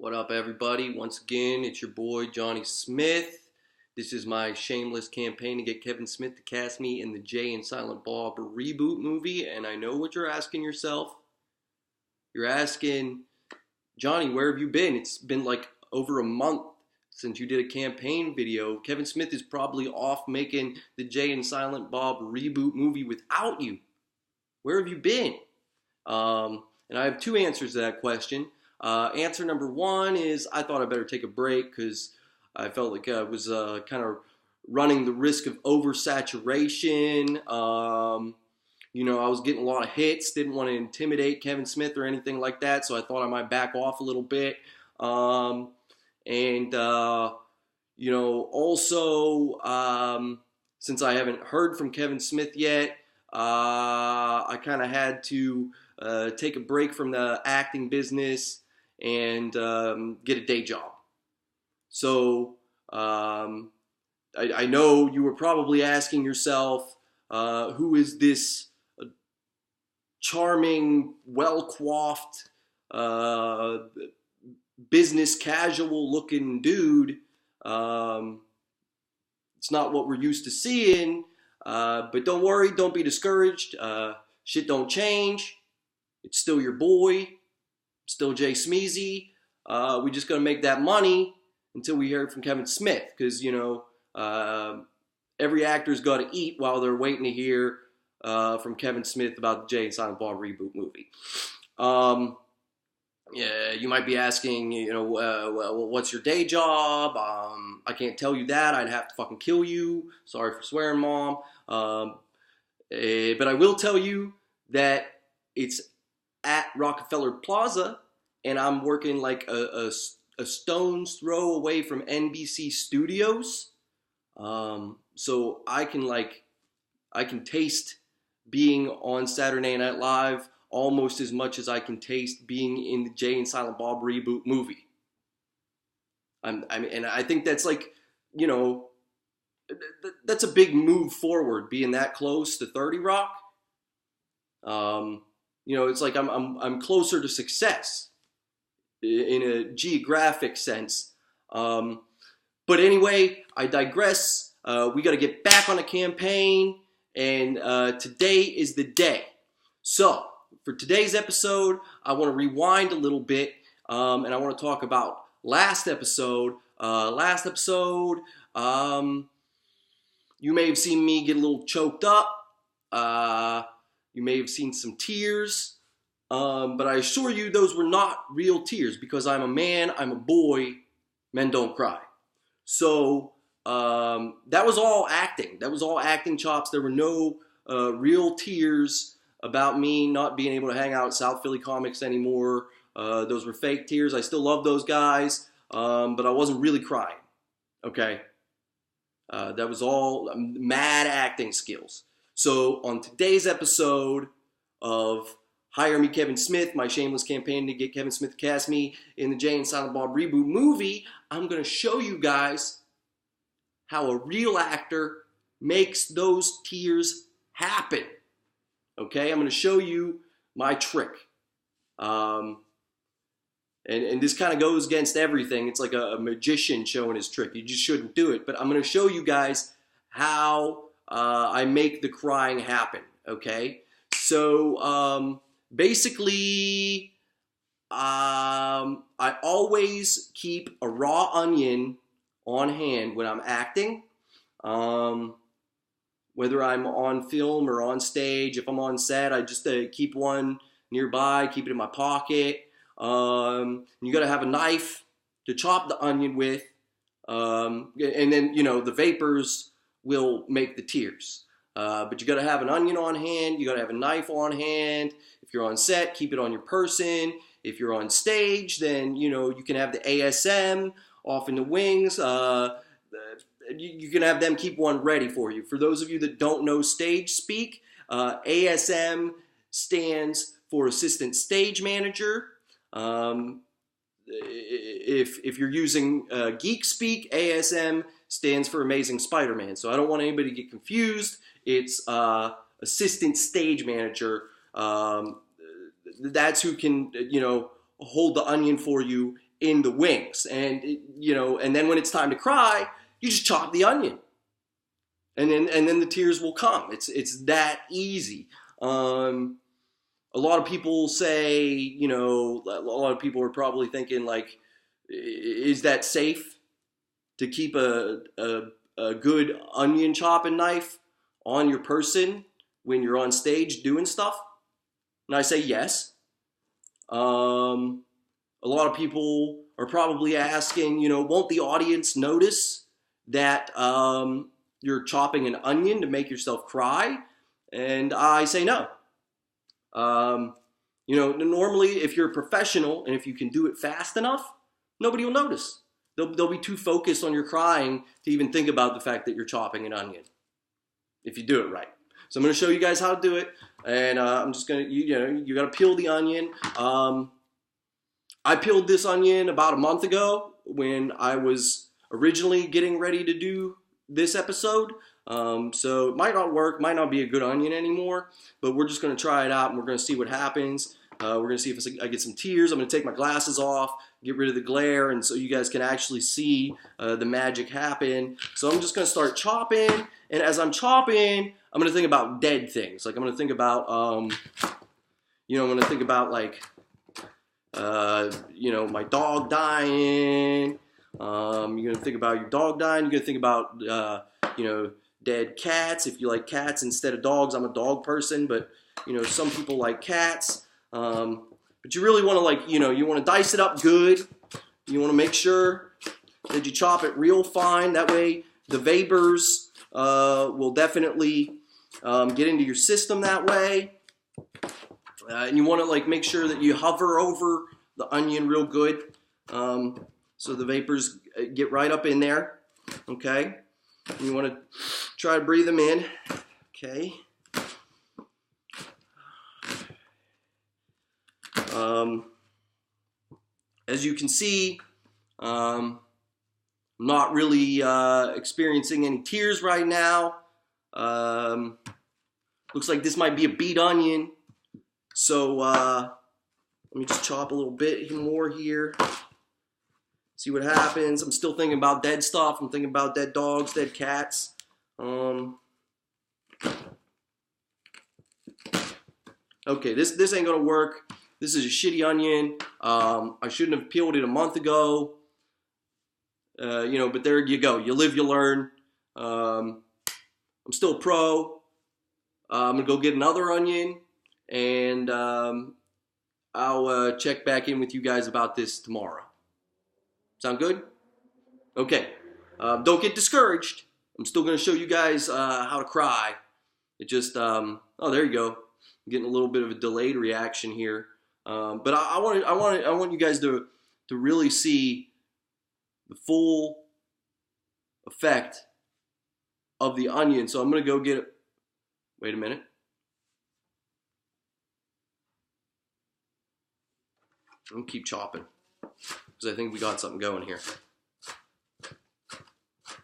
What up, everybody? Once again, it's your boy Johnny Smith. This is my shameless campaign to get Kevin Smith to cast me in the Jay and Silent Bob reboot movie. And I know what you're asking yourself. You're asking, Johnny, where have you been? It's been like over a month since you did a campaign video. Kevin Smith is probably off making the Jay and Silent Bob reboot movie without you. Where have you been? And I have two answers to that question. Answer number one is I thought I better take a break because I felt like I was kind of running the risk of oversaturation. I was getting a lot of hits, didn't want to intimidate Kevin Smith or anything like that, so I thought I might back off a little bit. Since I haven't heard from Kevin Smith yet, I kind of had to take a break from the acting business and get a day job. So I know you were probably asking yourself, who is this charming, well-coiffed, business casual looking dude? It's not what we're used to seeing, but don't worry, don't be discouraged. Shit don't change. It's still your boy, still Jay Smeezy. We just gotta make that money until we hear from Kevin Smith, because every actor's got to eat while they're waiting to hear from Kevin Smith about the Jay and Silent Bob reboot movie. Yeah, you might be asking, what's your day job? I can't tell you that. I'd have to fucking kill you. Sorry for swearing, Mom. But I will tell you that it's at Rockefeller Plaza, and I'm working like a stone's throw away from NBC Studios. So I can taste being on Saturday Night Live almost as much as I can taste being in the Jay and Silent Bob reboot movie. And I think that's that's a big move forward, being that close to 30 Rock. It's like I'm closer to success in a geographic sense. But anyway, I digress. We got to get back on the campaign, and today is the day. So for today's episode, I want to rewind a little bit, and I want to talk about last episode. You may have seen me get a little choked up. You may have seen some tears. But I assure you those were not real tears, because I'm a man, I'm a boy, men don't cry. So that was all acting. That was all acting chops. There were no real tears about me not being able to hang out at South Philly Comics anymore. Those were fake tears. I still love those guys, but I wasn't really crying, okay? That was all mad acting skills. So on today's episode of Hire Me Kevin Smith, my shameless campaign to get Kevin Smith to cast me in the Jay and Silent Bob reboot movie, I'm going to show you guys how a real actor makes those tears happen. Okay, I'm going to show you my trick. And this kind of goes against everything. It's like a magician showing his trick. You just shouldn't do it. But I'm going to show you guys how I make the crying happen. Okay, so basically, I always keep a raw onion on hand when I'm acting. Whether I'm on film or on stage, if I'm on set, I just keep one nearby, keep it in my pocket. You got to have a knife to chop the onion with, and then the vapors will make the tears. But you got to have an onion on hand. You got to have a knife on hand. If you're on set, keep it on your person. If you're on stage, then you can have the ASM off in the wings. You can have them keep one ready for you. For those of you that don't know stage speak, ASM stands for Assistant Stage Manager. If you're using geek speak, ASM stands for Amazing Spider-Man. So I don't want anybody to get confused. It's Assistant Stage Manager. That's who can, hold the onion for you in the wings. And and then when it's time to cry, you just chop the onion, and then the tears will come. It's that easy. A lot of people say, a lot of people are probably thinking like, is that safe to keep a good onion chopping knife on your person when you're on stage doing stuff? And I say yes. A lot of people are probably asking, won't the audience notice that you're chopping an onion to make yourself cry? And I say no. Normally if you're a professional and if you can do it fast enough, nobody will notice. They'll be too focused on your crying to even think about the fact that you're chopping an onion, if you do it right. So I'm going to show you guys how to do it, and I'm just going to, you got to peel the onion. I peeled this onion about a month ago when I was originally getting ready to do this episode. So it might not work, might not be a good onion anymore, but we're just going to try it out and we're going to see what happens. We're going to see if I get some tears. I'm going to take my glasses off, get rid of the glare, and so you guys can actually see the magic happen. So I'm just going to start chopping, and as I'm chopping, I'm going to think about dead things. Like I'm going to think about, I'm going to think about like, my dog dying. You're going to think about your dog dying. You're going to think about, dead cats. If you like cats instead of dogs, I'm a dog person, but some people like cats. But you really want to you want to dice it up good. You want to make sure that you chop it real fine. That way the vapors will definitely get into your system that way. And you want to make sure that you hover over the onion real good, so the vapors get right up in there. Okay. And you want to try to breathe them in. Okay. As you can see, I'm not really experiencing any tears right now. Looks like this might be a beet onion. So let me just chop a little bit more here. See what happens. I'm still thinking about dead stuff. I'm thinking about dead dogs, dead cats. Okay, this ain't gonna work. This is a shitty onion. I shouldn't have peeled it a month ago. But there you go. You live, you learn. I'm still a pro. I'm gonna go get another onion, and I'll check back in with you guys about this tomorrow. Sound good? Okay. Don't get discouraged. I'm still going to show you guys how to cry. It just, oh, there you go. I'm getting a little bit of a delayed reaction here. But I want you guys to really see the full effect of the onion. So I'm going to go get it. Wait a minute. I'm going to keep chopping, because I think we got something going here.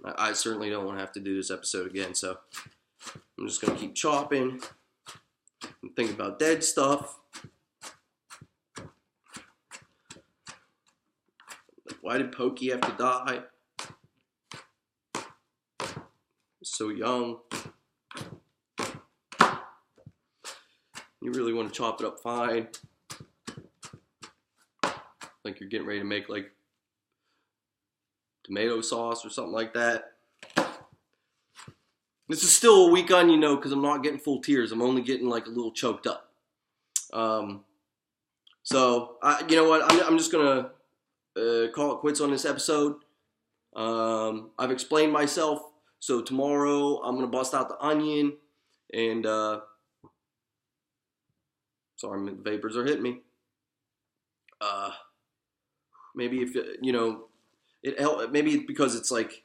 I certainly don't want to have to do this episode again, so I'm just going to keep chopping and think about dead stuff. Like, why did Pokey have to die? He's so young. You really want to chop it up fine. Like you're getting ready to make like tomato sauce or something like that. This is still a weak onion, because I'm not getting full tears. I'm only getting like a little choked up. So you know what? I'm just gonna call it quits on this episode. I've explained myself. So tomorrow I'm gonna bust out the onion, and sorry, the vapors are hitting me. Maybe if it help. Maybe it's because it's like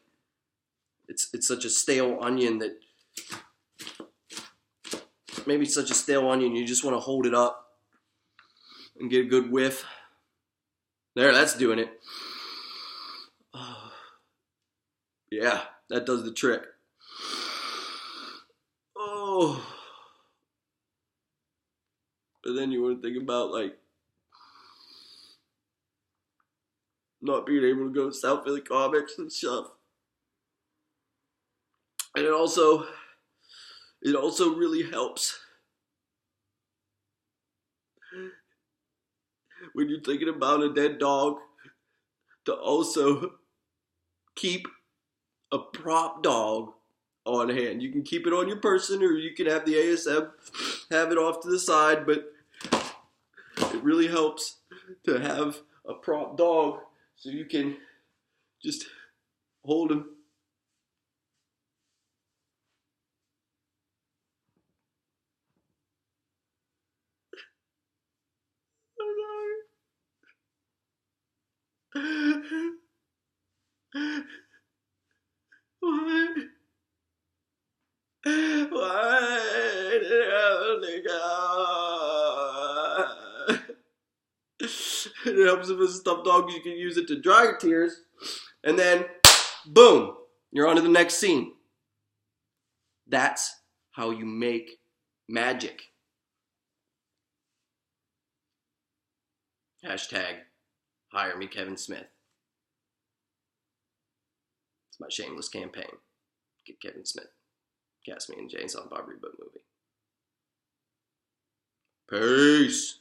it's such a stale onion that maybe it's such a stale onion you just want to hold it up and get a good whiff. There, that's doing it. Yeah, that does the trick. Oh, but then you want to think about like not being able to go south for the comics and stuff. And it also really helps when you're thinking about a dead dog to also keep a prop dog on hand. You can keep it on your person, or you can have the ASM have it off to the side, but it really helps to have a prop dog so you can just hold him. Why? Why did it only go? It helps with a stuffed dog. You can use it to dry your tears, and then, boom, you're on to the next scene. That's how you make magic. Hashtag hire me, Kevin Smith. It's my shameless campaign. Get Kevin Smith. Cast me in Jane Silent Bob reboot movie. Peace.